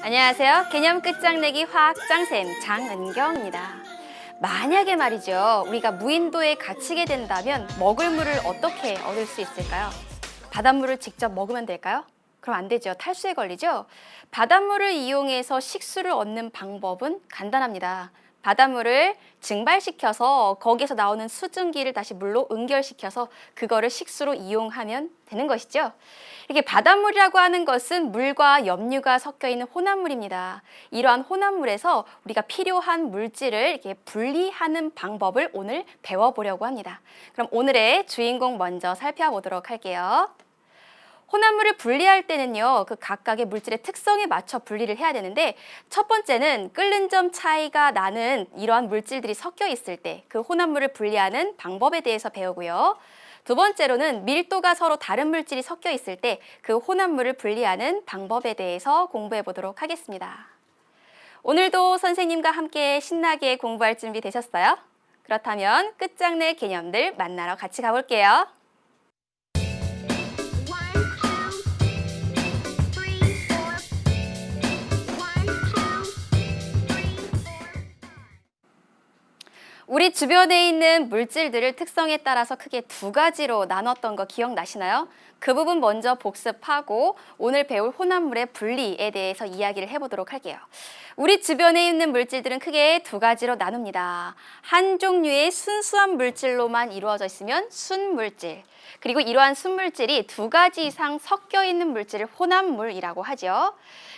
안녕하세요. 개념 끝장내기 화학짱쌤 장은경입니다. 만약에 말이죠, 우리가 무인도에 갇히게 된다면 먹을 물을 어떻게 얻을 수 있을까요? 바닷물을 직접 먹으면 될까요? 그럼 안 되죠. 탈수에 걸리죠. 바닷물을 이용해서 식수를 얻는 방법은 간단합니다. 바닷물을 증발시켜서 거기에서 나오는 수증기를 다시 물로 응결시켜서 그거를 식수로 이용하면 되는 것이죠. 이렇게 바닷물이라고 하는 것은 물과 염류가 섞여 있는 혼합물입니다. 이러한 혼합물에서 우리가 필요한 물질을 이렇게 분리하는 방법을 오늘 배워보려고 합니다. 그럼 오늘의 주인공 먼저 살펴보도록 할게요. 혼합물을 분리할 때는요, 그 각각의 물질의 특성에 맞춰 분리를 해야 되는데, 첫 번째는 끓는 점 차이가 나는 이러한 물질들이 섞여 있을 때 그 혼합물을 분리하는 방법에 대해서 배우고요. 두 번째로는 밀도가 서로 다른 물질이 섞여 있을 때 그 혼합물을 분리하는 방법에 대해서 공부해 보도록 하겠습니다. 오늘도 선생님과 함께 신나게 공부할 준비 되셨어요? 그렇다면 끝장내 개념들 만나러 같이 가볼게요. 우리 주변에 있는 물질들을 특성에 따라서 크게 두 가지로 나눴던 거 기억나시나요? 그 부분 먼저 복습하고 오늘 배울 혼합물의 분리에 대해서 이야기를 해보도록 할게요. 우리 주변에 있는 물질들은 크게 두 가지로 나눕니다. 한 종류의 순수한 물질로만 이루어져 있으면 순물질, 그리고 이러한 순물질이 두 가지 이상 섞여 있는 물질을 혼합물이라고 하죠.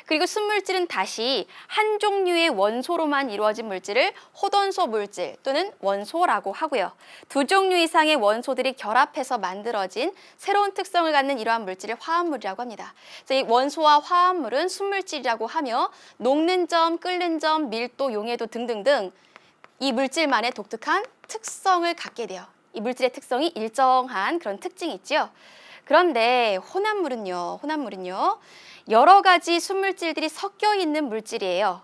그리고 순물질은 다시 한 종류의 원소로만 이루어진 물질을 호돈소 물질 또는 원소라고 하고요. 두 종류 이상의 원소들이 결합해서 만들어진 새로운 특성을 갖는 이러한 물질을 화합물이라고 합니다. 그래서 이 원소와 화합물은 순물질이라고 하며 녹는 점, 끓는 점, 밀도, 용해도 등등등 이 물질만의 독특한 특성을 갖게 돼요. 이 물질의 특성이 일정한 그런 특징이 있죠. 그런데 혼합물은요, 여러 가지 순물질들이 섞여 있는 물질이에요.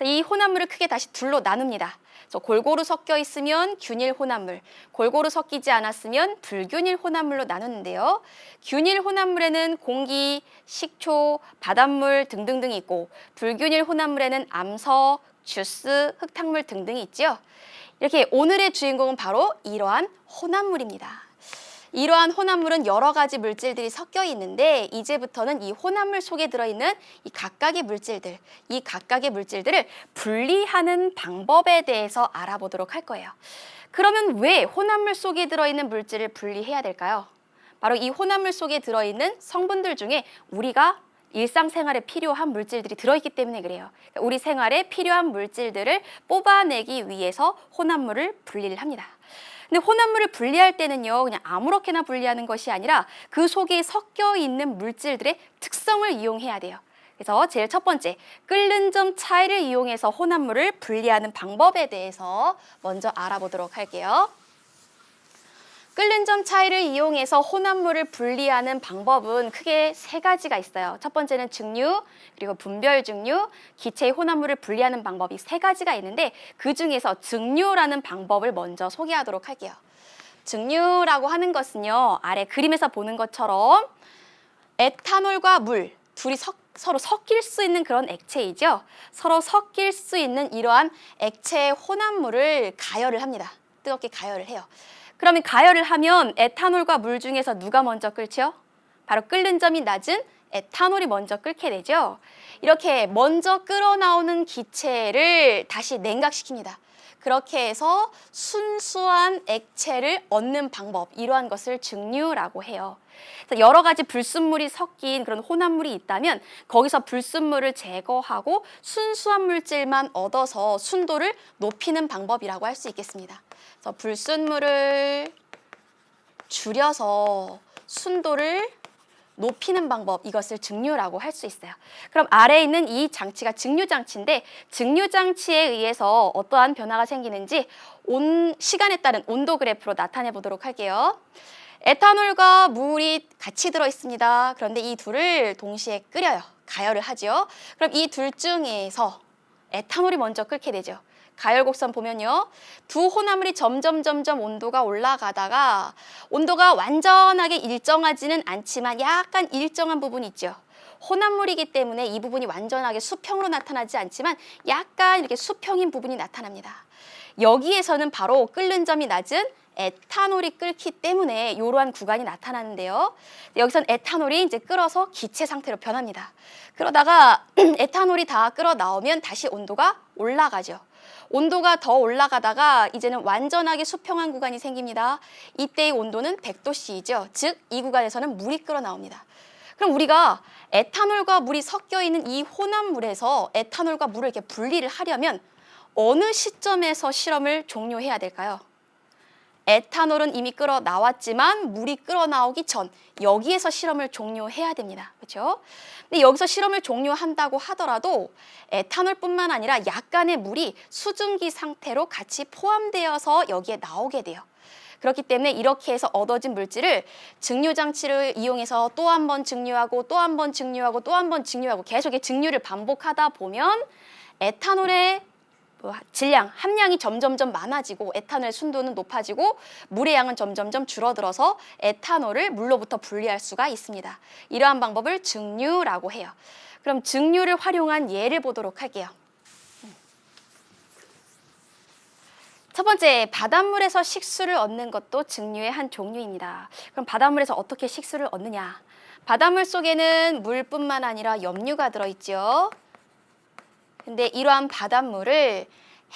이 혼합물을 크게 다시 둘로 나눕니다. 골고루 섞여 있으면 균일 혼합물, 골고루 섞이지 않았으면 불균일 혼합물로 나누는데요. 균일 혼합물에는 공기, 식초, 바닷물 등등등이 있고, 불균일 혼합물에는 암석, 주스, 흙탕물 등등이 있죠. 이렇게 오늘의 주인공은 바로 이러한 혼합물입니다. 이러한 혼합물은 여러 가지 물질들이 섞여 있는데 이제부터는 이 혼합물 속에 들어있는 이 각각의 물질들을 분리하는 방법에 대해서 알아보도록 할 거예요. 그러면 왜 혼합물 속에 들어있는 물질을 분리해야 될까요? 바로 이 혼합물 속에 들어있는 성분들 중에 우리가 일상생활에 필요한 물질들이 들어있기 때문에 그래요. 우리 생활에 필요한 물질들을 뽑아내기 위해서 혼합물을 분리를 합니다. 근데 혼합물을 분리할 때는요, 그냥 아무렇게나 분리하는 것이 아니라 그 속에 섞여 있는 물질들의 특성을 이용해야 돼요. 그래서 제일 첫 번째, 끓는 점 차이를 이용해서 혼합물을 분리하는 방법에 대해서 먼저 알아보도록 할게요. 끓는 점 차이를 이용해서 혼합물을 분리하는 방법은 크게 세 가지가 있어요. 첫 번째는 증류, 그리고 분별 증류, 기체의 혼합물을 분리하는 방법이 세 가지가 있는데 그 중에서 증류라는 방법을 먼저 소개하도록 할게요. 증류라고 하는 것은요, 아래 그림에서 보는 것처럼 에탄올과 물, 둘이 서로 섞일 수 있는 그런 액체이죠. 서로 섞일 수 있는 이러한 액체 혼합물을 가열을 합니다. 뜨겁게 가열을 해요. 그러면 가열을 하면 에탄올과 물 중에서 누가 먼저 끓죠? 바로 끓는 점이 낮은 에탄올이 먼저 끓게 되죠. 이렇게 먼저 끓어나오는 기체를 다시 냉각시킵니다. 그렇게 해서 순수한 액체를 얻는 방법, 이러한 것을 증류라고 해요. 여러 가지 불순물이 섞인 그런 혼합물이 있다면 거기서 불순물을 제거하고 순수한 물질만 얻어서 순도를 높이는 방법이라고 할 수 있겠습니다. 그래서 불순물을 줄여서 순도를 높이는 방법, 이것을 증류라고 할 수 있어요. 그럼 아래에 있는 이 장치가 증류장치인데 증류장치에 의해서 어떠한 변화가 생기는지 시간에 따른 온도 그래프로 나타내 보도록 할게요. 에탄올과 물이 같이 들어있습니다. 그런데 이 둘을 동시에 끓여요. 가열을 하죠. 그럼 이 둘 중에서 에탄올이 먼저 끓게 되죠. 가열 곡선 보면요. 두 혼합물이 점점 온도가 올라가다가 온도가 완전하게 일정하지는 않지만 약간 일정한 부분이 있죠. 혼합물이기 때문에 이 부분이 완전하게 수평으로 나타나지 않지만 약간 이렇게 수평인 부분이 나타납니다. 여기에서는 바로 끓는 점이 낮은 에탄올이 끓기 때문에 이러한 구간이 나타나는데요. 여기선 에탄올이 이제 끓어서 기체 상태로 변합니다. 그러다가 에탄올이 다 끓어 나오면 다시 온도가 올라가죠. 온도가 더 올라가다가 이제는 완전하게 수평한 구간이 생깁니다. 이때의 온도는 100도씨이죠. 즉, 이 구간에서는 물이 끓어 나옵니다. 그럼 우리가 에탄올과 물이 섞여 있는 이 혼합물에서 에탄올과 물을 이렇게 분리를 하려면 어느 시점에서 실험을 종료해야 될까요? 에탄올은 이미 끓어 나왔지만 물이 끓어 나오기 전 여기에서 실험을 종료해야 됩니다. 그렇죠? 근데 여기서 실험을 종료한다고 하더라도 에탄올뿐만 아니라 약간의 물이 수증기 상태로 같이 포함되어서 여기에 나오게 돼요. 그렇기 때문에 이렇게 해서 얻어진 물질을 증류 장치를 이용해서 또 한 번 증류하고 또 한 번 증류하고 또 한 번 증류하고 계속 증류를 반복하다 보면 에탄올의 질량, 함량이 점점점 많아지고 에탄올의 순도는 높아지고 물의 양은 점점점 줄어들어서 에탄올을 물로부터 분리할 수가 있습니다. 이러한 방법을 증류라고 해요. 그럼 증류를 활용한 예를 보도록 할게요. 첫 번째, 바닷물에서 식수를 얻는 것도 증류의 한 종류입니다. 그럼 바닷물에서 어떻게 식수를 얻느냐? 바닷물 속에는 물뿐만 아니라 염류가 들어있죠. 근데 이러한 바닷물을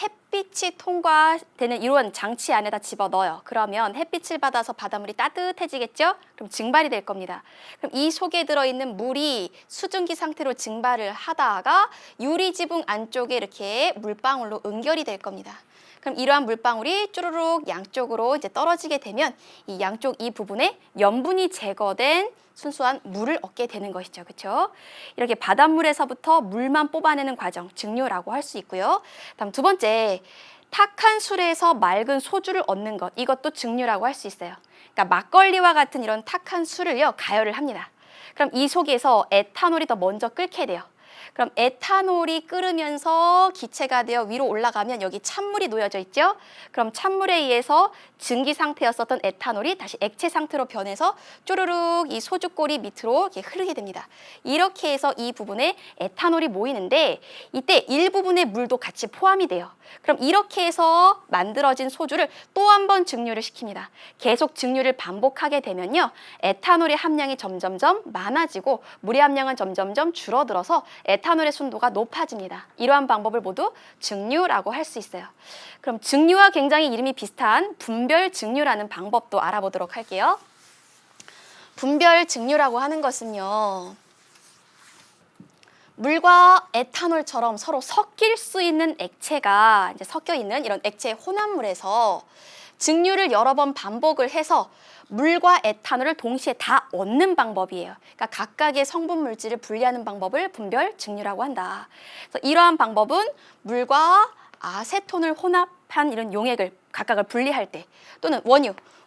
햇빛이 통과되는 이런 장치 안에다 집어넣어요. 그러면 햇빛을 받아서 바닷물이 따뜻해지겠죠? 그럼 증발이 될 겁니다. 그럼 이 속에 들어있는 물이 수증기 상태로 증발을 하다가 유리지붕 안쪽에 이렇게 물방울로 응결이 될 겁니다. 그럼 이러한 물방울이 쭈루룩 양쪽으로 이제 떨어지게 되면 이 양쪽 이 부분에 염분이 제거된 순수한 물을 얻게 되는 것이죠. 그렇죠? 이렇게 바닷물에서부터 물만 뽑아내는 과정, 증류라고 할 수 있고요. 다음 두 번째, 탁한 술에서 맑은 소주를 얻는 것, 이것도 증류라고 할 수 있어요. 그러니까 막걸리와 같은 이런 탁한 술을요, 가열을 합니다. 그럼 이 속에서 에탄올이 더 먼저 끓게 돼요. 그럼 에탄올이 끓으면서 기체가 되어 위로 올라가면 여기 찬물이 놓여져 있죠? 그럼 찬물에 의해서 증기 상태였었던 에탄올이 다시 액체 상태로 변해서 쪼르륵 이 소주꼬리 밑으로 이렇게 흐르게 됩니다. 이렇게 해서 이 부분에 에탄올이 모이는데 이때 일부분의 물도 같이 포함이 돼요. 그럼 이렇게 해서 만들어진 소주를 또 한 번 증류를 시킵니다. 계속 증류를 반복하게 되면요. 에탄올의 함량이 점점점 많아지고 물의 함량은 점점점 줄어들어서 에탄올의 순도가 높아집니다. 이러한 방법을 모두 증류라고 할 수 있어요. 그럼 증류와 굉장히 이름이 비슷한 분별 증류라는 방법도 알아보도록 할게요. 분별 증류라고 하는 것은요. 물과 에탄올처럼 서로 섞일 수 있는 액체가 이제 섞여 있는 이런 액체 혼합물에서 증류를 여러 번 반복을 해서 물과 에탄올을 동시에 다 얻는 방법이에요. 그러니까 각각의 성분 물질을 분리하는 방법을 분별 증류라고 한다. 그래서 이러한 방법은 물과 아세톤을 혼합한 이런 용액을 각각을 분리할 때 또는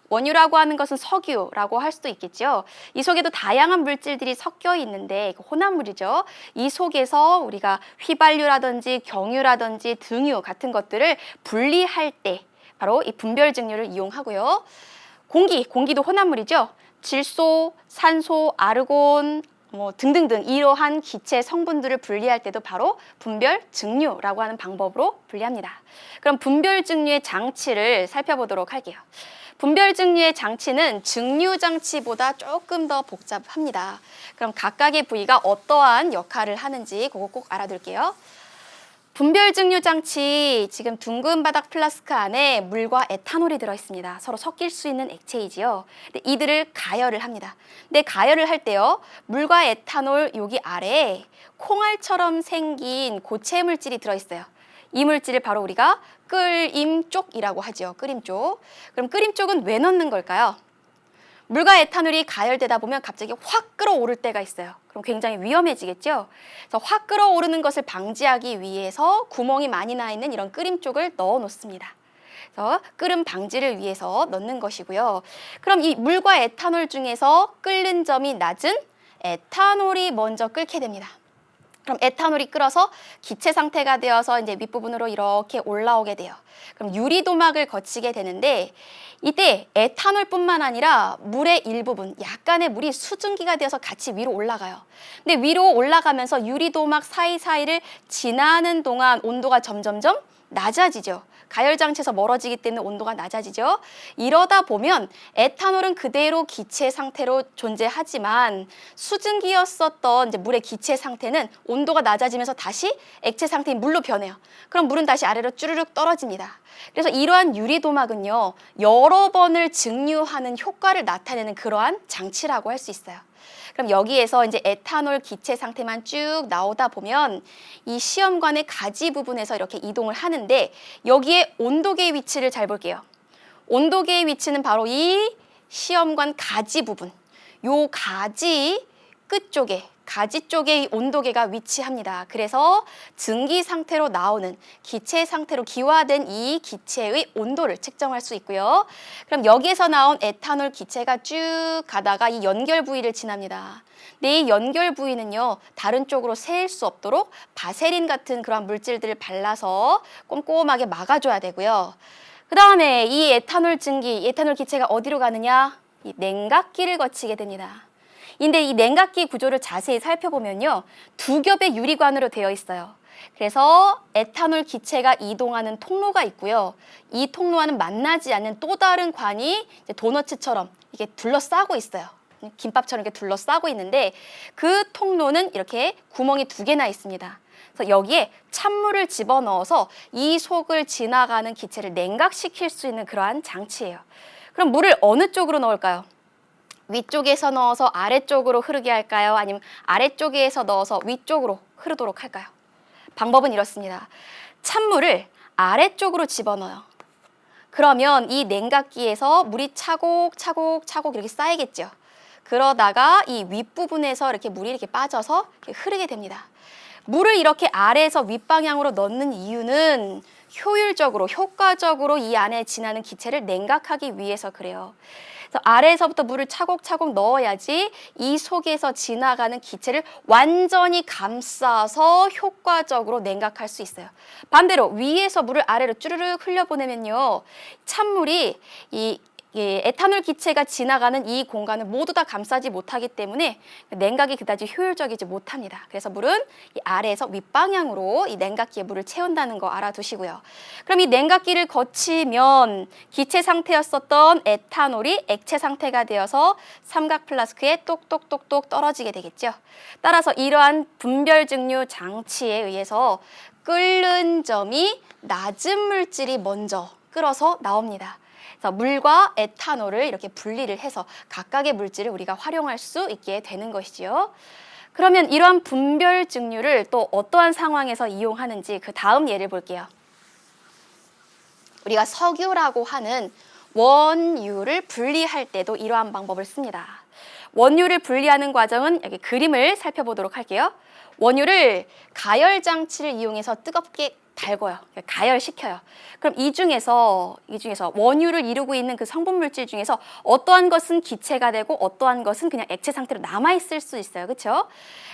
원유라고 하는 것은 석유라고 할 수도 있겠죠. 이 속에도 다양한 물질들이 섞여 있는데 혼합물이죠. 이 속에서 우리가 휘발유라든지 경유라든지 등유 같은 것들을 분리할 때 바로 이 분별 증류를 이용하고요. 공기도 혼합물이죠. 질소, 산소, 아르곤 등등등 이러한 기체 성분들을 분리할 때도 바로 분별 증류라고 하는 방법으로 분리합니다. 그럼 분별 증류의 장치를 살펴보도록 할게요. 분별 증류의 장치는 증류 장치보다 조금 더 복잡합니다. 그럼 각각의 부위가 어떠한 역할을 하는지 그거 꼭 알아둘게요. 분별 증류 장치, 지금 둥근 바닥 플라스크 안에 물과 에탄올이 들어있습니다. 서로 섞일 수 있는 액체이지요. 근데 이들을 가열을 합니다. 근데 가열을 할 때요, 물과 에탄올 여기 아래에 콩알처럼 생긴 고체 물질이 들어있어요. 이 물질을 바로 우리가 끓임쪽이라고 하죠. 끓임쪽. 그럼 끓임쪽은 왜 넣는 걸까요? 물과 에탄올이 가열되다 보면 갑자기 확 끓어오를 때가 있어요. 그럼 굉장히 위험해지겠죠? 그래서 확 끓어오르는 것을 방지하기 위해서 구멍이 많이 나 있는 이런 끓임쪽을 넣어 놓습니다. 그래서 끓음 방지를 위해서 넣는 것이고요. 그럼 이 물과 에탄올 중에서 끓는 점이 낮은 에탄올이 먼저 끓게 됩니다. 그럼 에탄올이 끓어서 기체 상태가 되어서 이제 윗부분으로 이렇게 올라오게 돼요. 그럼 유리도막을 거치게 되는데 이때 에탄올뿐만 아니라 물의 일부분, 약간의 물이 수증기가 되어서 같이 위로 올라가요. 근데 위로 올라가면서 유리도막 사이사이를 지나는 동안 온도가 점점점 낮아지죠. 가열장치에서 멀어지기 때문에 온도가 낮아지죠. 이러다 보면 에탄올은 그대로 기체 상태로 존재하지만 수증기였었던 이제 물의 기체 상태는 온도가 낮아지면서 다시 액체 상태인 물로 변해요. 그럼 물은 다시 아래로 쭈르륵 떨어집니다. 그래서 이러한 유리도막은요, 여러 번을 증류하는 효과를 나타내는 그러한 장치라고 할 수 있어요. 그럼 여기에서 이제 에탄올 기체 상태만 쭉 나오다 보면 이 시험관의 가지 부분에서 이렇게 이동을 하는데 여기에 온도계의 위치를 잘 볼게요. 온도계의 위치는 바로 이 시험관 가지 부분, 요 가지 끝쪽에 가지 쪽에 이 온도계가 위치합니다. 그래서 증기 상태로 나오는 기체 상태로 기화된 이 기체의 온도를 측정할 수 있고요. 그럼 여기에서 나온 에탄올 기체가 쭉 가다가 이 연결 부위를 지납니다. 근데 이 연결 부위는요, 다른 쪽으로 새일 수 없도록 바세린 같은 그런 물질들을 발라서 꼼꼼하게 막아줘야 되고요. 그 다음에 이 에탄올 증기, 에탄올 기체가 어디로 가느냐? 이 냉각기를 거치게 됩니다. 근데 이 냉각기 구조를 자세히 살펴보면요, 두 겹의 유리관으로 되어 있어요. 그래서 에탄올 기체가 이동하는 통로가 있고요. 이 통로와는 만나지 않는 또 다른 관이 이제 도너츠처럼 이게 둘러싸고 있어요. 김밥처럼 이렇게 둘러싸고 있는데 그 통로는 이렇게 구멍이 두 개나 있습니다. 그래서 여기에 찬물을 집어넣어서 이 속을 지나가는 기체를 냉각시킬 수 있는 그러한 장치예요. 그럼 물을 어느 쪽으로 넣을까요? 위쪽에서 넣어서 아래쪽으로 흐르게 할까요? 아니면 아래쪽에서 넣어서 위쪽으로 흐르도록 할까요? 방법은 이렇습니다. 찬물을 아래쪽으로 집어넣어요. 그러면 이 냉각기에서 물이 차곡차곡 이렇게 쌓이겠죠. 그러다가 이 윗부분에서 이렇게 물이 이렇게 빠져서 이렇게 흐르게 됩니다. 물을 이렇게 아래에서 윗방향으로 넣는 이유는 효율적으로, 효과적으로 이 안에 지나는 기체를 냉각하기 위해서 그래요. 그래서 아래에서부터 물을 차곡차곡 넣어야지 이 속에서 지나가는 기체를 완전히 감싸서 효과적으로 냉각할 수 있어요. 반대로 위에서 물을 아래로 쭈르륵 흘려보내면요, 찬물이 이 에탄올 기체가 지나가는 이 공간을 모두 다 감싸지 못하기 때문에 냉각이 그다지 효율적이지 못합니다. 그래서 물은 이 아래에서 윗방향으로 이 냉각기에 물을 채운다는 거 알아두시고요. 그럼 이 냉각기를 거치면 기체 상태였었던 에탄올이 액체 상태가 되어서 삼각 플라스크에 똑똑똑똑 떨어지게 되겠죠. 따라서 이러한 분별 증류 장치에 의해서 끓는 점이 낮은 물질이 먼저 끓어서 나옵니다. 그래서 물과 에탄올을 이렇게 분리를 해서 각각의 물질을 우리가 활용할 수 있게 되는 것이지요. 그러면 이러한 분별 증류를 또 어떠한 상황에서 이용하는지 그 다음 예를 볼게요. 우리가 석유라고 하는 원유를 분리할 때도 이러한 방법을 씁니다. 원유를 분리하는 과정은 여기 그림을 살펴보도록 할게요. 원유를 가열 장치를 이용해서 뜨겁게 달궈요. 가열시켜요. 그럼 이 중에서 원유를 이루고 있는 그 성분 물질 중에서 어떠한 것은 기체가 되고 어떠한 것은 그냥 액체 상태로 남아있을 수 있어요. 그렇죠?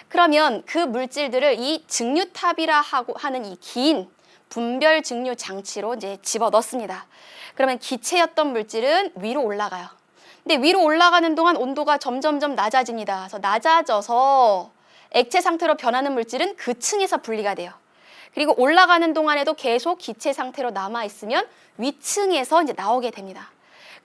그러면 그 물질들을 이 증류탑이라 하는 이 긴 분별 증류 장치로 이제 집어 넣습니다. 그러면 기체였던 물질은 위로 올라가요. 근데 위로 올라가는 동안 온도가 점점점 낮아집니다. 그래서 낮아져서 액체 상태로 변하는 물질은 그 층에서 분리가 돼요. 그리고 올라가는 동안에도 계속 기체 상태로 남아있으면 위층에서 이제 나오게 됩니다.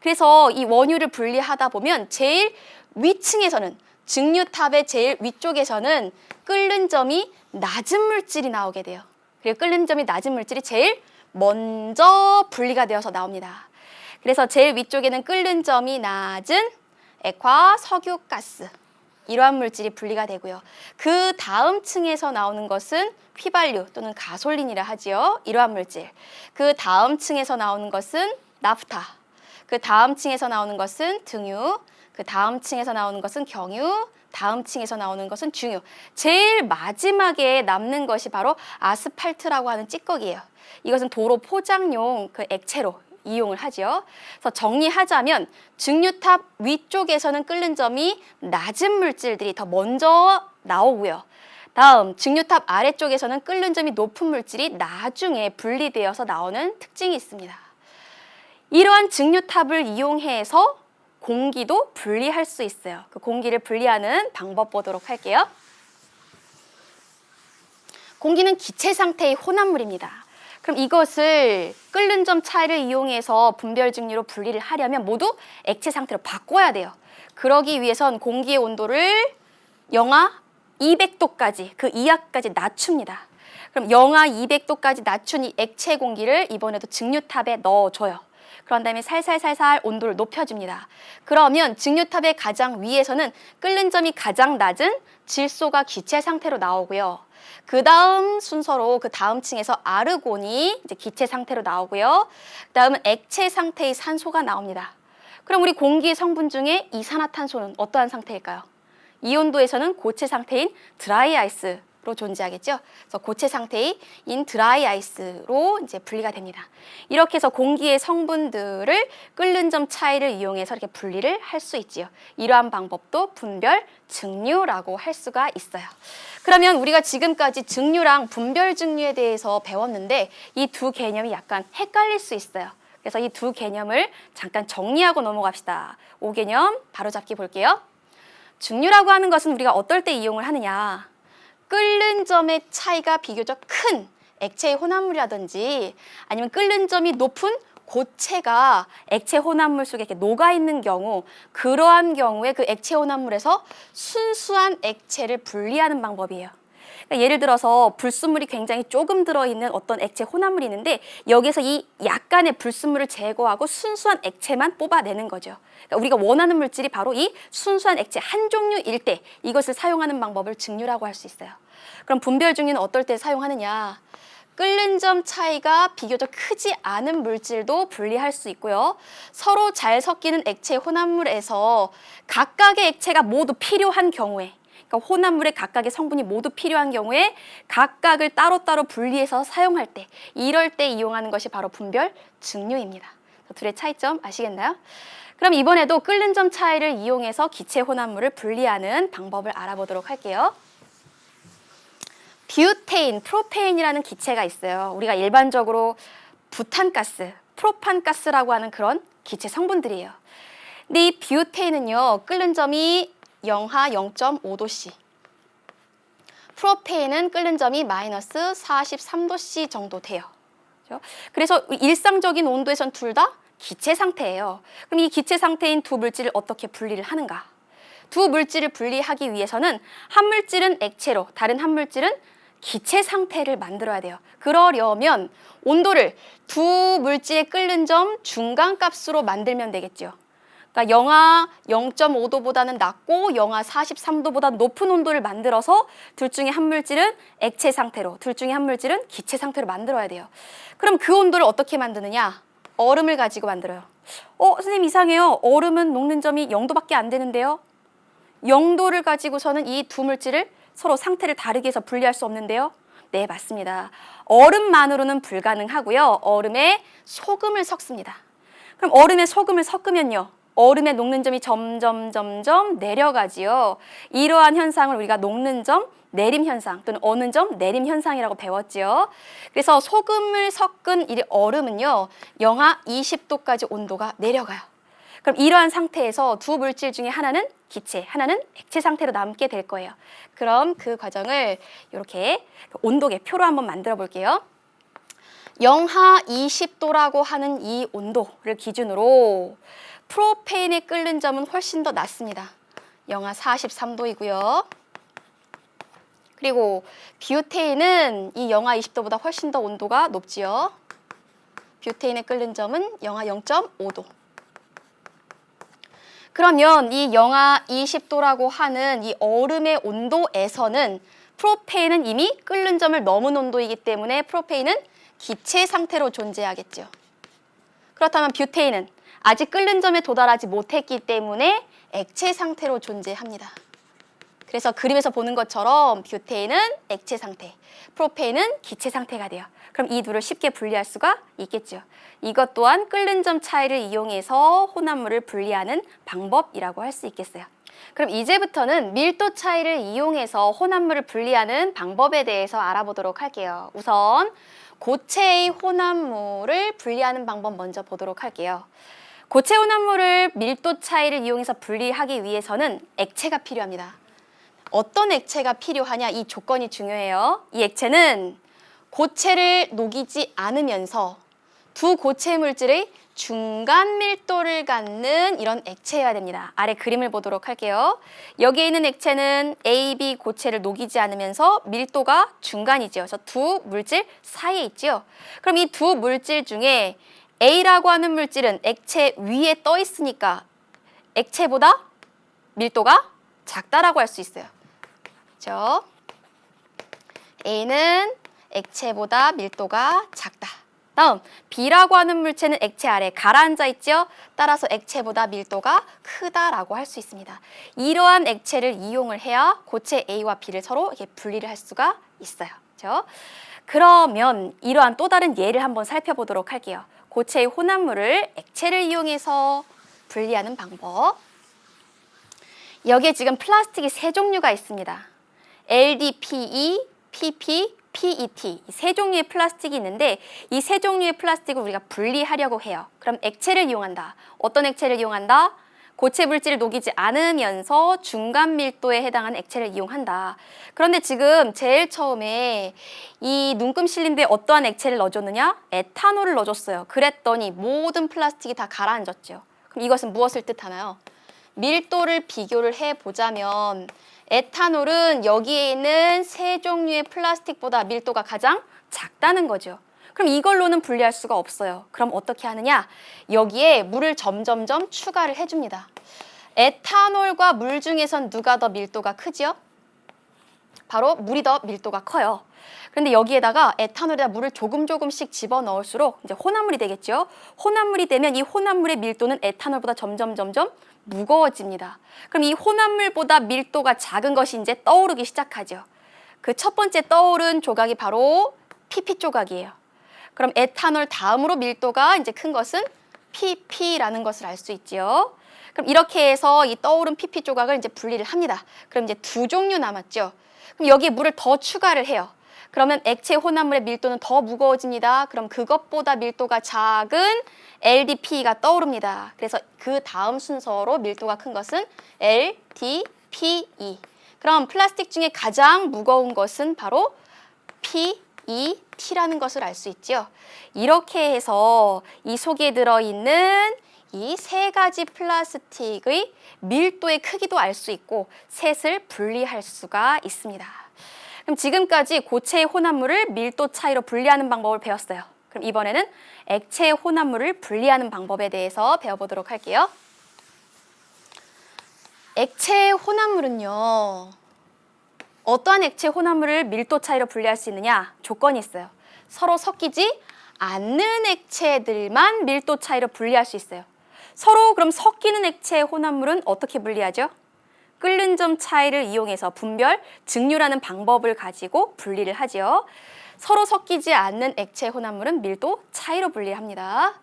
그래서 이 원유를 분리하다 보면 제일 위층에서는, 증류탑의 제일 위쪽에서는 끓는 점이 낮은 물질이 나오게 돼요. 그리고 끓는 점이 낮은 물질이 제일 먼저 분리가 되어서 나옵니다. 그래서 제일 위쪽에는 끓는 점이 낮은 액화, 석유, 가스, 이러한 물질이 분리가 되고요. 그 다음 층에서 나오는 것은 휘발유 또는 가솔린이라 하지요. 이러한 물질. 그 다음 층에서 나오는 것은 나프타. 그 다음 층에서 나오는 것은 등유. 그 다음 층에서 나오는 것은 경유. 다음 층에서 나오는 것은 중유. 제일 마지막에 남는 것이 바로 아스팔트라고 하는 찌꺼기예요. 이것은 도로 포장용 그 액체로 이용을 하죠. 그래서 정리하자면 증류탑 위쪽에서는 끓는 점이 낮은 물질들이 더 먼저 나오고요. 다음, 증류탑 아래쪽에서는 끓는 점이 높은 물질이 나중에 분리되어서 나오는 특징이 있습니다. 이러한 증류탑을 이용해서 공기도 분리할 수 있어요. 그 공기를 분리하는 방법 보도록 할게요. 공기는 기체 상태의 혼합물입니다. 그럼 이것을 끓는 점 차이를 이용해서 분별 증류로 분리를 하려면 모두 액체 상태로 바꿔야 돼요. 그러기 위해선 공기의 온도를 영하 200도까지, 그 이하까지 낮춥니다. 그럼 영하 200도까지 낮춘 이 액체 공기를 이번에도 증류탑에 넣어줘요. 그런 다음에 살살살살 온도를 높여줍니다. 그러면 증류탑의 가장 위에서는 끓는 점이 가장 낮은 질소가 기체 상태로 나오고요. 그 다음 순서로 그 다음 층에서 아르곤이 이제 기체 상태로 나오고요. 그 다음은 액체 상태의 산소가 나옵니다. 그럼 우리 공기의 성분 중에 이산화탄소는 어떠한 상태일까요? 이 온도에서는 고체 상태인 드라이 아이스로 존재하겠죠. 그래서 고체 상태인 드라이 아이스로 이제 분리가 됩니다. 이렇게 해서 공기의 성분들을 끓는 점 차이를 이용해서 이렇게 분리를 할 수 있지요. 이러한 방법도 분별 증류라고 할 수가 있어요. 그러면 우리가 지금까지 증류랑 분별 증류에 대해서 배웠는데 이 두 개념이 약간 헷갈릴 수 있어요. 그래서 이 두 개념을 잠깐 정리하고 넘어갑시다. 5개념 바로잡기 볼게요. 증류라고 하는 것은 우리가 어떨 때 이용을 하느냐. 끓는 점의 차이가 비교적 큰 액체의 혼합물이라든지 아니면 끓는 점이 높은 고체가 액체 혼합물 속에 이렇게 녹아있는 경우, 그러한 경우에 그 액체 혼합물에서 순수한 액체를 분리하는 방법이에요. 그러니까 예를 들어서 불순물이 굉장히 조금 들어있는 어떤 액체 혼합물이 있는데 여기서 이 약간의 불순물을 제거하고 순수한 액체만 뽑아내는 거죠. 그러니까 우리가 원하는 물질이 바로 이 순수한 액체 한 종류일 때 이것을 사용하는 방법을 증류라고 할 수 있어요. 그럼 분별 증류는 어떨 때 사용하느냐? 끓는 점 차이가 비교적 크지 않은 물질도 분리할 수 있고요. 서로 잘 섞이는 액체 혼합물에서 각각의 액체가 모두 필요한 경우에, 그러니까 혼합물의 각각의 성분이 모두 필요한 경우에 각각을 따로따로 분리해서 사용할 때, 이럴 때 이용하는 것이 바로 분별 증류입니다. 둘의 차이점 아시겠나요? 그럼 이번에도 끓는 점 차이를 이용해서 기체 혼합물을 분리하는 방법을 알아보도록 할게요. 뷰테인, 프로페인이라는 기체가 있어요. 우리가 일반적으로 부탄가스, 프로판가스라고 하는 그런 기체 성분들이에요. 근데 이 뷰테인은요, 끓는 점이 영하 0.5도씨, 프로페인은 끓는 점이 마이너스 43도씨 정도 돼요. 그래서 일상적인 온도에선 둘 다 기체 상태예요. 그럼 이 기체 상태인 두 물질을 어떻게 분리를 하는가? 두 물질을 분리하기 위해서는 한 물질은 액체로, 다른 한 물질은 기체 상태를 만들어야 돼요. 그러려면 온도를 두 물질의 끓는 점 중간값으로 만들면 되겠죠. 그러니까 영하 0.5도보다는 낮고 영하 43도보다 높은 온도를 만들어서 둘 중에 한 물질은 액체 상태로, 둘 중에 한 물질은 기체 상태로 만들어야 돼요. 그럼 그 온도를 어떻게 만드느냐? 얼음을 가지고 만들어요. 선생님 이상해요. 얼음은 녹는 점이 0도밖에 안 되는데요. 0도를 가지고서는 이 두 물질을 서로 상태를 다르게 해서 분리할 수 없는데요. 네, 맞습니다. 얼음만으로는 불가능하고요. 얼음에 소금을 섞습니다. 그럼 얼음에 소금을 섞으면요, 얼음의 녹는 점이 점점 내려가지요. 이러한 현상을 우리가 녹는 점 내림 현상 또는 어는 점 내림 현상이라고 배웠지요. 그래서 소금을 섞은 이 얼음은요, 영하 20도까지 온도가 내려가요. 그럼 이러한 상태에서 두 물질 중에 하나는 기체, 하나는 액체 상태로 남게 될 거예요. 그럼 그 과정을 이렇게 온도계 표로 한번 만들어 볼게요. 영하 20도라고 하는 이 온도를 기준으로 프로페인의 끓는 점은 훨씬 더 낮습니다. 영하 43도이고요. 그리고 뷰테인은 이 영하 20도보다 훨씬 더 온도가 높지요. 뷰테인의 끓는 점은 영하 0.5도. 그러면 이 영하 20도라고 하는 이 얼음의 온도에서는 프로페인은 이미 끓는 점을 넘은 온도이기 때문에 프로페인은 기체 상태로 존재하겠죠. 그렇다면 뷰테인은 아직 끓는 점에 도달하지 못했기 때문에 액체 상태로 존재합니다. 그래서 그림에서 보는 것처럼 뷰테인은 액체 상태, 프로페인은 기체 상태가 돼요. 그럼 이 둘을 쉽게 분리할 수가 있겠죠. 이것 또한 끓는 점 차이를 이용해서 혼합물을 분리하는 방법이라고 할 수 있겠어요. 그럼 이제부터는 밀도 차이를 이용해서 혼합물을 분리하는 방법에 대해서 알아보도록 할게요. 우선 고체의 혼합물을 분리하는 방법 먼저 보도록 할게요. 고체 혼합물을 밀도 차이를 이용해서 분리하기 위해서는 액체가 필요합니다. 어떤 액체가 필요하냐, 이 조건이 중요해요. 이 액체는 고체를 녹이지 않으면서 두 고체 물질의 중간 밀도를 갖는 이런 액체여야 됩니다. 아래 그림을 보도록 할게요. 여기에 있는 액체는 A, B 고체를 녹이지 않으면서 밀도가 중간이죠. 그래서 두 물질 사이에 있죠. 그럼 이 두 물질 중에 A라고 하는 물질은 액체 위에 떠 있으니까 액체보다 밀도가 작다라고 할 수 있어요. 그렇죠? A는 액체보다 밀도가 작다. 다음 B라고 하는 물체는 액체 아래 가라앉아 있죠. 따라서 액체보다 밀도가 크다라고 할 수 있습니다. 이러한 액체를 이용을 해야 고체 A와 B를 서로 이렇게 분리를 할 수가 있어요. 그렇죠? 그러면 이러한 또 다른 예를 한번 살펴보도록 할게요. 고체의 혼합물을 액체를 이용해서 분리하는 방법. 여기에 지금 플라스틱이 세 종류가 있습니다. LDPE, PP, PET 이 세 종류의 플라스틱이 있는데 이 세 종류의 플라스틱을 우리가 분리하려고 해요. 그럼 액체를 이용한다. 어떤 액체를 이용한다? 고체 물질을 녹이지 않으면서 중간 밀도에 해당하는 액체를 이용한다. 그런데 지금 제일 처음에 이 눈금 실린더에 어떠한 액체를 넣어줬느냐? 에탄올을 넣어줬어요. 그랬더니 모든 플라스틱이 다 가라앉았죠. 그럼 이것은 무엇을 뜻하나요? 밀도를 비교를 해보자면 에탄올은 여기에 있는 세 종류의 플라스틱보다 밀도가 가장 작다는 거죠. 그럼 이걸로는 분리할 수가 없어요. 그럼 어떻게 하느냐? 여기에 물을 점점점 추가를 해줍니다. 에탄올과 물 중에선 누가 더 밀도가 크지요? 바로 물이 더 밀도가 커요. 그런데 여기에다가 에탄올에다 물을 조금씩 집어넣을수록 이제 혼합물이 되겠죠. 혼합물이 되면 이 혼합물의 밀도는 에탄올보다 점점 무거워집니다. 그럼 이 혼합물보다 밀도가 작은 것이 이제 떠오르기 시작하죠. 그 첫 번째 떠오른 조각이 바로 PP 조각이에요. 그럼 에탄올 다음으로 밀도가 이제 큰 것은 PP라는 것을 알 수 있죠. 그럼 이렇게 해서 이 떠오른 PP 조각을 이제 분리를 합니다. 그럼 이제 두 종류 남았죠. 그럼 여기에 물을 더 추가를 해요. 그러면 액체 혼합물의 밀도는 더 무거워집니다. 그럼 그것보다 밀도가 작은 LDPE가 떠오릅니다. 그래서 그 다음 순서로 밀도가 큰 것은 LDPE. 그럼 플라스틱 중에 가장 무거운 것은 바로 PET라는 것을 알 수 있죠. 이렇게 해서 이 속에 들어있는 이 세 가지 플라스틱의 밀도의 크기도 알 수 있고 셋을 분리할 수가 있습니다. 그럼 지금까지 고체의 혼합물을 밀도 차이로 분리하는 방법을 배웠어요. 그럼 이번에는 액체의 혼합물을 분리하는 방법에 대해서 배워보도록 할게요. 액체의 혼합물은요. 어떠한 액체 혼합물을 밀도 차이로 분리할 수 있느냐? 조건이 있어요. 서로 섞이지 않는 액체들만 밀도 차이로 분리할 수 있어요. 서로 그럼 섞이는 액체의 혼합물은 어떻게 분리하죠? 끓는 점 차이를 이용해서 분별, 증류라는 방법을 가지고 분리를 하죠. 서로 섞이지 않는 액체 혼합물은 밀도 차이로 분리합니다.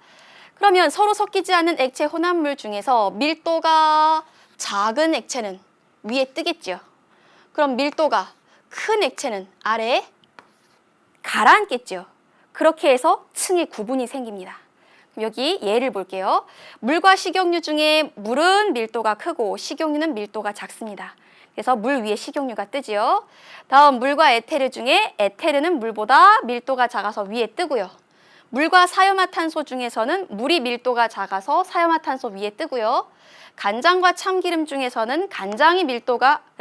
그러면 서로 섞이지 않는 액체 혼합물 중에서 밀도가 작은 액체는 위에 뜨겠죠. 그럼 밀도가 큰 액체는 아래에 가라앉겠죠. 그렇게 해서 층의 구분이 생깁니다. 여기 예를 볼게요. 물과 식용유 중에 물은 밀도가 크고 식용유는 밀도가 작습니다. 그래서 물 위에 식용유가 뜨지요. 다음 물과 에테르 중에 에테르는 물보다 밀도가 작아서 위에 뜨고요. 물과 사이화탄소 중에서는 물이 밀도가 작아서 사이화탄소 위에 뜨고요. 간장과 참기름 중에서는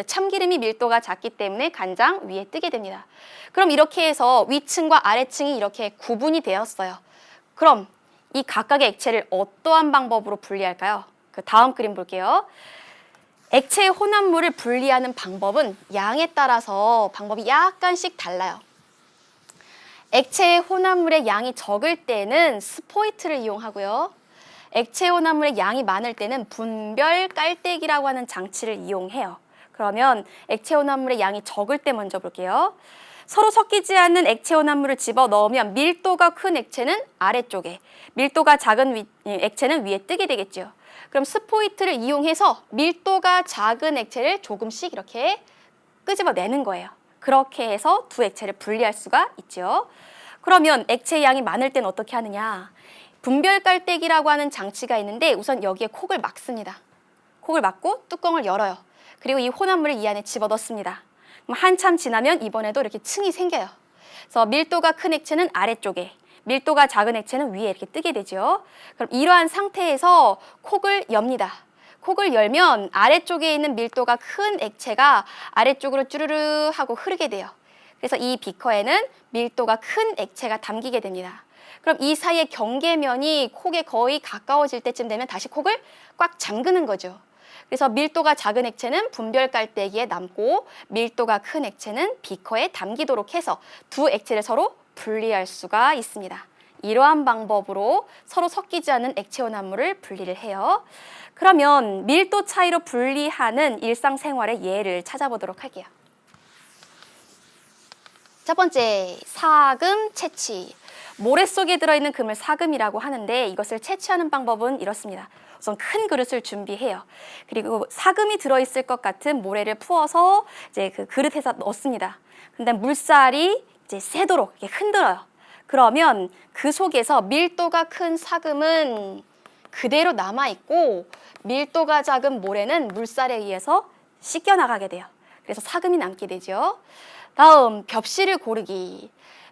참기름이 밀도가 작기 때문에 간장 위에 뜨게 됩니다. 그럼 이렇게 해서 위층과 아래층이 이렇게 구분이 되었어요. 그럼 이 각각의 액체를 어떠한 방법으로 분리할까요? 그 다음 그림 볼게요. 액체의 혼합물을 분리하는 방법은 양에 따라서 방법이 약간씩 달라요. 액체의 혼합물의 양이 적을 때는 스포이트를 이용하고요. 액체 혼합물의 양이 많을 때는 분별 깔때기라고 하는 장치를 이용해요. 그러면 액체 혼합물의 양이 적을 때 먼저 볼게요. 서로 섞이지 않는 액체 혼합물을 집어넣으면 밀도가 큰 액체는 아래쪽에, 밀도가 작은 액체는 위에 뜨게 되겠죠. 그럼 스포이트를 이용해서 밀도가 작은 액체를 조금씩 이렇게 끄집어내는 거예요. 그렇게 해서 두 액체를 분리할 수가 있죠. 그러면 액체의 양이 많을 땐 어떻게 하느냐? 분별 깔때기라고 하는 장치가 있는데 우선 여기에 콕을 막습니다. 콕을 막고 뚜껑을 열어요. 그리고 이 혼합물을 이 안에 집어넣습니다. 그럼 한참 지나면 이번에도 이렇게 층이 생겨요. 그래서 밀도가 큰 액체는 아래쪽에, 밀도가 작은 액체는 위에 이렇게 뜨게 되죠. 그럼 이러한 상태에서 콕을 엽니다. 콕을 열면 아래쪽에 있는 밀도가 큰 액체가 아래쪽으로 쭈르르 하고 흐르게 돼요. 그래서 이 비커에는 밀도가 큰 액체가 담기게 됩니다. 그럼 이 사이의 경계면이 콕에 거의 가까워질 때쯤 되면 다시 콕을 꽉 잠그는 거죠. 그래서 밀도가 작은 액체는 분별 깔때기에 남고 밀도가 큰 액체는 비커에 담기도록 해서 두 액체를 서로 분리할 수가 있습니다. 이러한 방법으로 서로 섞이지 않는 액체 혼합물을 분리를 해요. 그러면 밀도 차이로 분리하는 일상생활의 예를 찾아보도록 할게요. 첫 번째, 사금 채취. 모래 속에 들어있는 금을 사금이라고 하는데 이것을 채취하는 방법은 이렇습니다. 우선 큰 그릇을 준비해요. 그리고 사금이 들어있을 것 같은 모래를 부어서 이제 그 그릇에서 넣습니다. 근데 물살이 이제 새도록 이렇게 흔들어요. 그러면 그 속에서 밀도가 큰 사금은 그대로 남아있고 밀도가 작은 모래는 물살에 의해서 씻겨 나가게 돼요. 그래서 사금이 남게 되죠. 다음, 벽시를 고르기.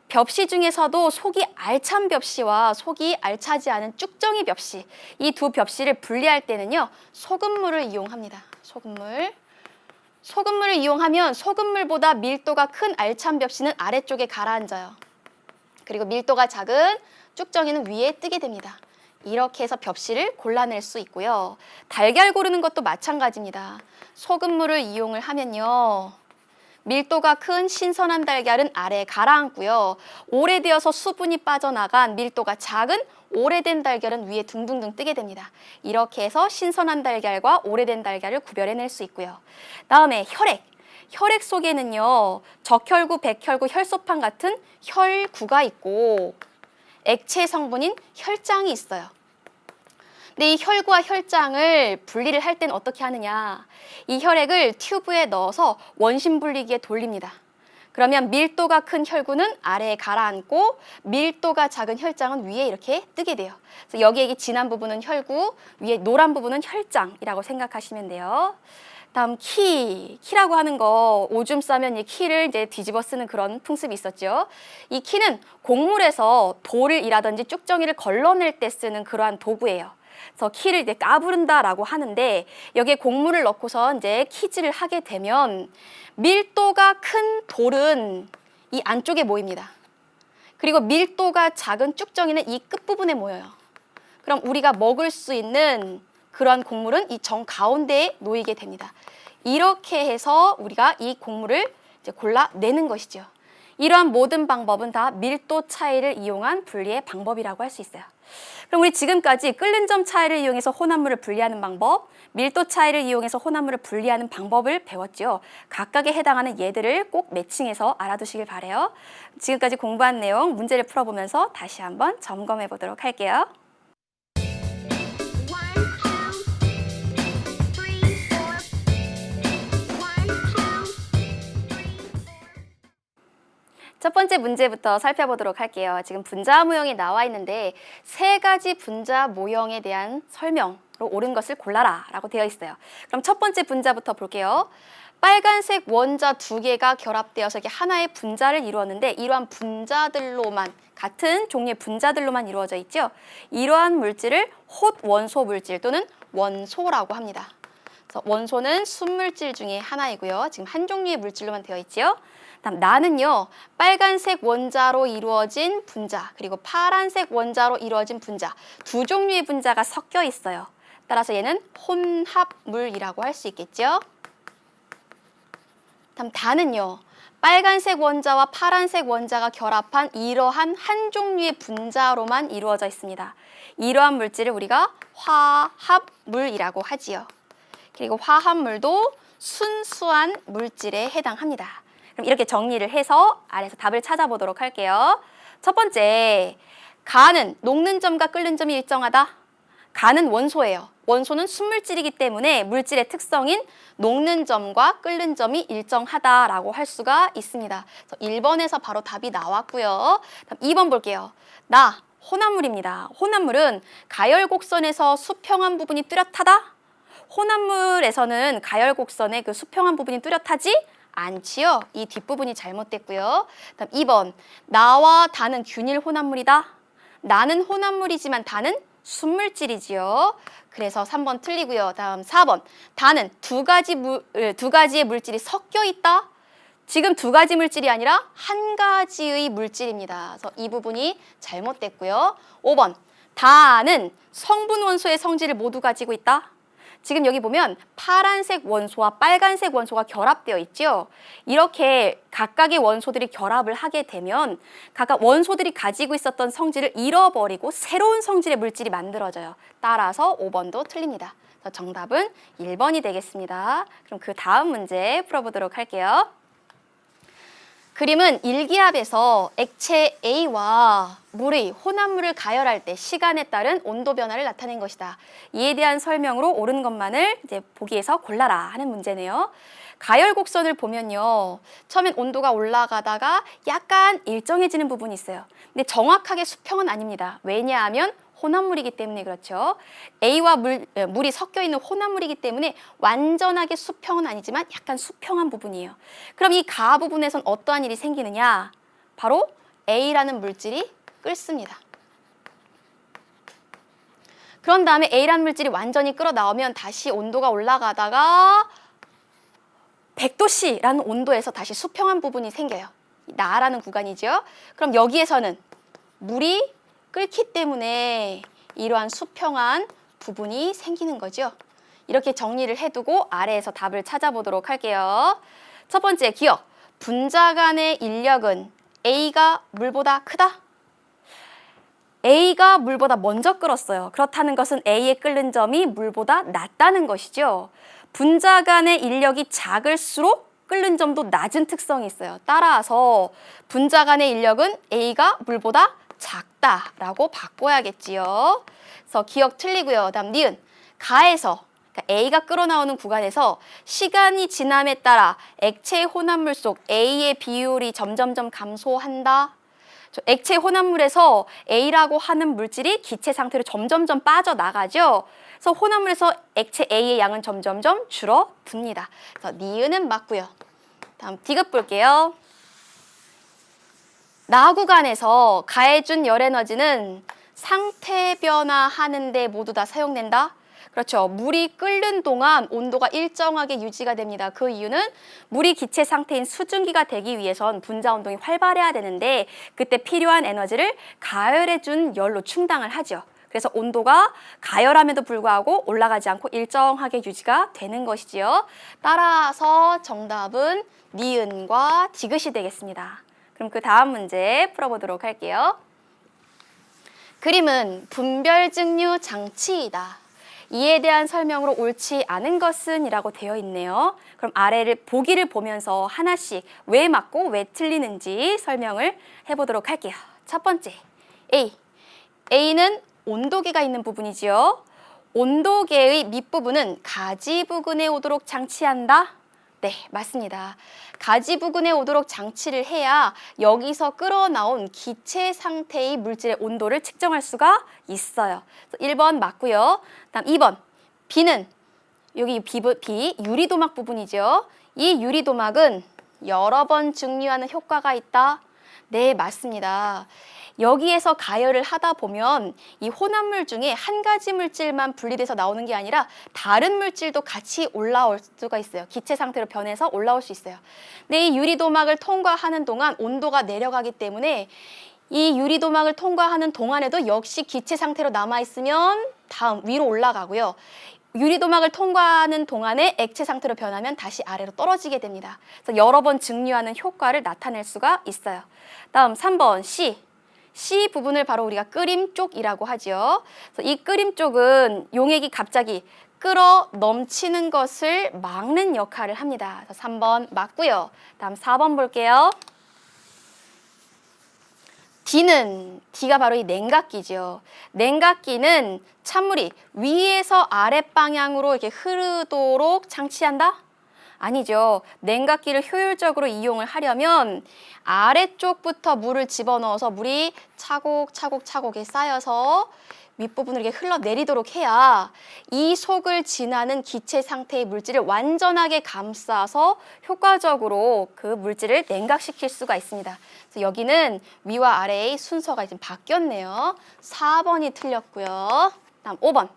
벽시 중에서도 속이 알찬 벽시와 속이 알차지 않은 쭉정이 벽시, 이 두 벽시를 분리할 때는요, 소금물을 이용합니다. 소금물을 이용하면 소금물보다 밀도가 큰 알찬 벽시는 아래쪽에 가라앉아요. 그리고 밀도가 작은 쭉정이는 위에 뜨게 됩니다. 이렇게 해서 벽시를 골라낼 수 있고요. 달걀 고르는 것도 마찬가지입니다. 소금물을 이용을 하면요, 밀도가 큰 신선한 달걀은 아래에 가라앉고요. 오래되어서 수분이 빠져나간 밀도가 작은 오래된 달걀은 위에 둥둥둥 뜨게 됩니다. 이렇게 해서 신선한 달걀과 오래된 달걀을 구별해낼 수 있고요. 다음에 혈액. 혈액 속에는요, 적혈구, 백혈구, 혈소판 같은 혈구가 있고 액체 성분인 혈장이 있어요. 근데 이 혈구와 혈장을 분리를 할 때는 어떻게 하느냐? 이 혈액을 튜브에 넣어서 원심 분리기에 돌립니다. 그러면 밀도가 큰 혈구는 아래에 가라앉고 밀도가 작은 혈장은 위에 이렇게 뜨게 돼요. 그래서 여기에 진한 부분은 혈구, 위에 노란 부분은 혈장이라고 생각하시면 돼요. 다음 키라고 하는 거, 오줌 싸면 이 키를 이제 뒤집어 쓰는 그런 풍습이 있었죠. 이 키는 곡물에서 돌을 이라든지 쭉정이를 걸러낼 때 쓰는 그러한 도구예요. 그래서 키를 이제 까부른다라고 하는데 여기에 곡물을 넣고서 이제 키질을 하게 되면 밀도가 큰 돌은 이 안쪽에 모입니다. 그리고 밀도가 작은 쭉정이는 이 끝부분에 모여요. 그럼 우리가 먹을 수 있는 그러한 곡물은 이 정 가운데에 놓이게 됩니다. 이렇게 해서 우리가 이 곡물을 이제 골라내는 것이죠. 이러한 모든 방법은 다 밀도 차이를 이용한 분리의 방법이라고 할 수 있어요. 그럼 우리 지금까지 끓는 점 차이를 이용해서 혼합물을 분리하는 방법, 밀도 차이를 이용해서 혼합물을 분리하는 방법을 배웠죠. 각각에 해당하는 예들을 꼭 매칭해서 알아두시길 바라요. 지금까지 공부한 내용 문제를 풀어보면서 다시 한번 점검해 보도록 할게요. 첫 번째 문제부터 살펴보도록 할게요. 지금 분자 모형이 나와 있는데 세 가지 분자 모형에 대한 설명으로 옳은 것을 골라라 라고 되어 있어요. 그럼 첫 번째 분자부터 볼게요. 빨간색 원자 두 개가 결합되어서 이렇게 하나의 분자를 이루었는데 이러한 분자들로만, 같은 종류의 분자들로만 이루어져 있죠. 이러한 물질을 홑 원소 물질 또는 원소라고 합니다. 그래서 원소는 순물질 중에 하나이고요. 지금 한 종류의 물질로만 되어 있지요. 다음 나는요, 빨간색 원자로 이루어진 분자 그리고 파란색 원자로 이루어진 분자, 두 종류의 분자가 섞여 있어요. 따라서 얘는 혼합물이라고 할 수 있겠죠. 다음 다는요, 빨간색 원자와 파란색 원자가 결합한 이러한 한 종류의 분자로만 이루어져 있습니다. 이러한 물질을 우리가 화합물이라고 하지요. 그리고 화합물도 순수한 물질에 해당합니다. 그럼 이렇게 정리를 해서 아래에서 답을 찾아보도록 할게요. 첫 번째, 가는 녹는 점과 끓는 점이 일정하다. 가는 원소예요. 원소는 순물질이기 때문에 물질의 특성인 녹는 점과 끓는 점이 일정하다라고 할 수가 있습니다. 그래서 1번에서 바로 답이 나왔고요. 다음 2번 볼게요. 나, 혼합물입니다. 혼합물은 가열곡선에서 수평한 부분이 뚜렷하다? 혼합물에서는 가열곡선의 그 수평한 부분이 뚜렷하지 않지요. 이 뒷부분이 잘못됐고요. 다음 2번, 나와 다는 균일 혼합물이다. 나는 혼합물이지만 다는 순물질이지요. 그래서 3번 틀리고요. 다음 4번, 다는 두 가지의 물질이 섞여 있다. 지금 두 가지 물질이 아니라 한 가지의 물질입니다. 그래서 이 부분이 잘못됐고요. 5번, 다는 성분 원소의 성질을 모두 가지고 있다. 지금 여기 보면 파란색 원소와 빨간색 원소가 결합되어 있죠. 이렇게 각각의 원소들이 결합을 하게 되면 각각 원소들이 가지고 있었던 성질을 잃어버리고 새로운 성질의 물질이 만들어져요. 따라서 5번도 틀립니다. 정답은 1번이 되겠습니다. 그럼 그 다음 문제 풀어보도록 할게요. 그림은 일기압에서 액체 A와 물의 혼합물을 가열할 때 시간에 따른 온도 변화를 나타낸 것이다. 이에 대한 설명으로 옳은 것만을 이제 보기에서 골라라 하는 문제네요. 가열 곡선을 보면요. 처음엔 온도가 올라가다가 약간 일정해지는 부분이 있어요. 근데 정확하게 수평은 아닙니다. 왜냐하면 혼합물이기 때문에 그렇죠. A와 물이 섞여 있는 혼합물이기 때문에 완전하게 수평은 아니지만 약간 수평한 부분이에요. 그럼 이 가 부분에선 어떠한 일이 생기느냐? 바로 A라는 물질이 끓습니다. 그런 다음에 A라는 물질이 완전히 끓어 나오면 다시 온도가 올라가다가 100도씨라는 온도에서 다시 수평한 부분이 생겨요. 나라는 구간이죠. 그럼 여기에서는 물이 끓기 때문에 이러한 수평한 부분이 생기는 거죠. 이렇게 정리를 해두고 아래에서 답을 찾아보도록 할게요. 첫 번째, 기억. 분자 간의 인력은 A가 물보다 크다? A가 물보다 먼저 끓었어요. 그렇다는 것은 A의 끓는 점이 물보다 낮다는 것이죠. 분자 간의 인력이 작을수록 끓는 점도 낮은 특성이 있어요. 따라서 분자 간의 인력은 A가 물보다 작다라고 바꿔야겠지요. 그래서 기억 틀리고요. 다음 니은. 가에서 그러니까 A가 끓어나오는 구간에서 시간이 지남에 따라 액체 혼합물 속 A의 비율이 점점점 감소한다. 액체 혼합물에서 A라고 하는 물질이 기체 상태로 점점점 빠져나가죠. 그래서 혼합물에서 액체 A의 양은 점점점 줄어듭니다. 그래서 니은은 맞고요. 다음 디귿 볼게요. 나 구간에서 가해준 열에너지는 상태 변화하는 데 모두 다 사용된다. 그렇죠. 물이 끓는 동안 온도가 일정하게 유지가 됩니다. 그 이유는 물이 기체 상태인 수증기가 되기 위해선 분자 운동이 활발해야 되는데 그때 필요한 에너지를 가열해준 열로 충당을 하죠. 그래서 온도가 가열함에도 불구하고 올라가지 않고 일정하게 유지가 되는 것이지요. 따라서 정답은 니은과 디귿이 되겠습니다. 그럼 그 다음 문제 풀어보도록 할게요. 그림은 분별증류 장치이다. 이에 대한 설명으로 옳지 않은 것은 이라고 되어 있네요. 그럼 아래를 보기를 보면서 하나씩 왜 맞고 왜 틀리는지 설명을 해보도록 할게요. 첫 번째, A. A는 온도계가 있는 부분이지요. 온도계의 밑부분은 가지 부근에 오도록 장치한다. 네, 맞습니다. 가지 부근에 오도록 장치를 해야 여기서 끓어나온 기체 상태의 물질의 온도를 측정할 수가 있어요. 1번 맞고요. 다음 2번. B는 여기 B 유리도막 부분이죠. 이 유리도막은 여러 번 증류하는 효과가 있다. 네, 맞습니다. 여기에서 가열을 하다 보면 이 혼합물 중에 한 가지 물질만 분리돼서 나오는 게 아니라 다른 물질도 같이 올라올 수가 있어요. 기체 상태로 변해서 올라올 수 있어요. 근데 이 유리도막을 통과하는 동안 온도가 내려가기 때문에 이 유리도막을 통과하는 동안에도 역시 기체 상태로 남아있으면 다음 위로 올라가고요. 유리도막을 통과하는 동안에 액체 상태로 변하면 다시 아래로 떨어지게 됩니다. 그래서 여러 번 증류하는 효과를 나타낼 수가 있어요. 다음 3번 C 부분을 바로 우리가 끓임 쪽이라고 하죠. 이 끓임 쪽은 용액이 갑자기 끌어 넘치는 것을 막는 역할을 합니다. 3번 맞고요. 다음 4번 볼게요. D가 바로 이 냉각기죠. 냉각기는 찬물이 위에서 아랫방향으로 이렇게 흐르도록 장치한다? 아니죠. 냉각기를 효율적으로 이용을 하려면 아래쪽부터 물을 집어넣어서 물이 차곡차곡 쌓여서 윗부분을 이렇게 흘러내리도록 해야 이 속을 지나는 기체 상태의 물질을 완전하게 감싸서 효과적으로 그 물질을 냉각시킬 수가 있습니다. 그래서 여기는 위와 아래의 순서가 지금 바뀌었네요. 4번이 틀렸고요. 다음 5번.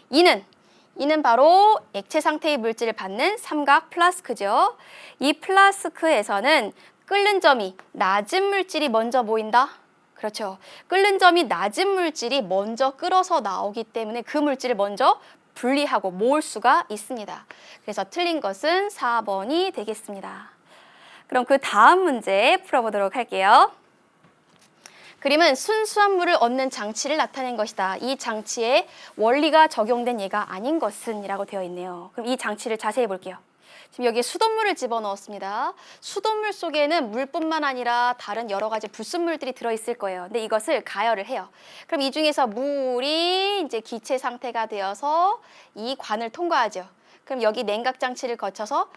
이는 바로 액체 상태의 물질을 받는 삼각 플라스크죠. 이 플라스크에서는 끓는 점이 낮은 물질이 먼저 모인다. 그렇죠. 끓는 점이 낮은 물질이 먼저 끓어서 나오기 때문에 그 물질을 먼저 분리하고 모을 수가 있습니다. 그래서 틀린 것은 4번이 되겠습니다. 그럼 그 다음 문제 풀어보도록 할게요. 그림은 순수한 물을 얻는 장치를 나타낸 것이다. 이 장치에 원리가 적용된 예가 아닌 것은 이라고 되어 있네요. 그럼 이 장치를 자세히 볼게요. 지금 여기에 수돗물을 집어넣었습니다. 수돗물 속에는 물뿐만 아니라 다른 여러 가지 불순물들이 들어있을 거예요. 근데 이것을 가열을 해요. 그럼 이 중에서 물이 이제 기체 상태가 되어서 이 관을 통과하죠. 그럼 여기 냉각 장치를 거쳐서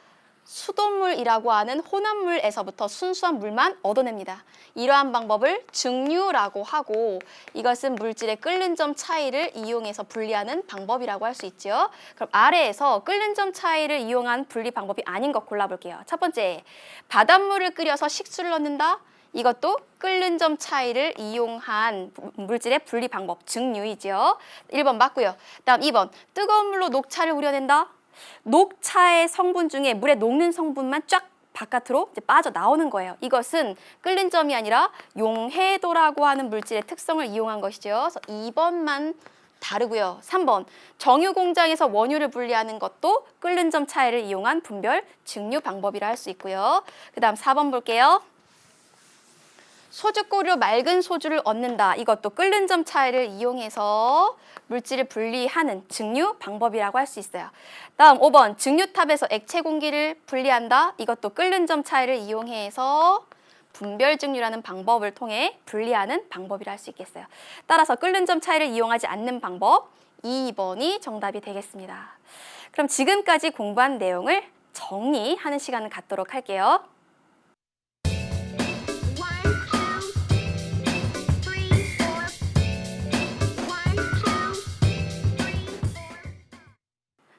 수돗물이라고 하는 혼합물에서부터 순수한 물만 얻어냅니다. 이러한 방법을 증류라고 하고 이것은 물질의 끓는 점 차이를 이용해서 분리하는 방법이라고 할 수 있죠. 그럼 아래에서 끓는 점 차이를 이용한 분리 방법이 아닌 것 골라볼게요. 첫 번째, 바닷물을 끓여서 식수를 넣는다. 이것도 끓는 점 차이를 이용한 물질의 분리 방법, 증류이죠. 1번 맞고요. 다음 2번, 뜨거운 물로 녹차를 우려낸다. 녹차의 성분 중에 물에 녹는 성분만 쫙 바깥으로 이제 빠져나오는 거예요. 이것은 끓는 점이 아니라 용해도라고 하는 물질의 특성을 이용한 것이죠. 그래서 2번만 다르고요. 3번, 정유 공장에서 원유를 분리하는 것도 끓는 점 차이를 이용한 분별, 증류 방법이라 할 수 있고요. 그 다음 4번 볼게요. 소주꼬리로 맑은 소주를 얻는다. 이것도 끓는 점 차이를 이용해서 물질을 분리하는 증류 방법이라고 할 수 있어요. 다음 5번, 증류탑에서 액체 공기를 분리한다. 이것도 끓는 점 차이를 이용해서 분별 증류라는 방법을 통해 분리하는 방법이라 할 수 있겠어요. 따라서 끓는 점 차이를 이용하지 않는 방법 2번이 정답이 되겠습니다. 그럼 지금까지 공부한 내용을 정리하는 시간을 갖도록 할게요.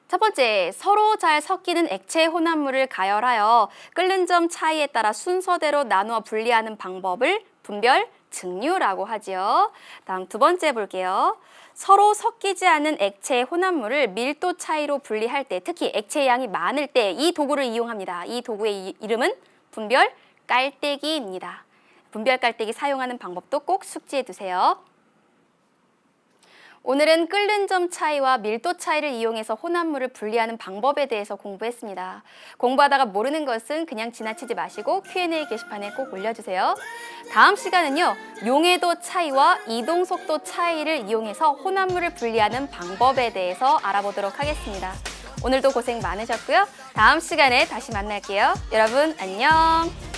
첫 번째, 서로 잘 섞이는 액체 혼합물을 가열하여 끓는 점 차이에 따라 순서대로 나누어 분리하는 방법을 분별, 증류라고 하지요. 다음 두 번째 볼게요. 서로 섞이지 않은 액체 혼합물을 밀도 차이로 분리할 때, 특히 액체 양이 많을 때 이 도구를 이용합니다. 이 도구의 이름은 분별 깔때기입니다. 분별 깔때기 사용하는 방법도 꼭 숙지해 두세요. 오늘은 끓는 점 차이와 밀도 차이를 이용해서 혼합물을 분리하는 방법에 대해서 공부했습니다. 공부하다가 모르는 것은 그냥 지나치지 마시고 Q&A 게시판에 꼭 올려주세요. 다음 시간은요, 용해도 차이와 이동 속도 차이를 이용해서 혼합물을 분리하는 방법에 대해서 알아보도록 하겠습니다. 오늘도 고생 많으셨고요. 다음 시간에 다시 만날게요. 여러분 안녕!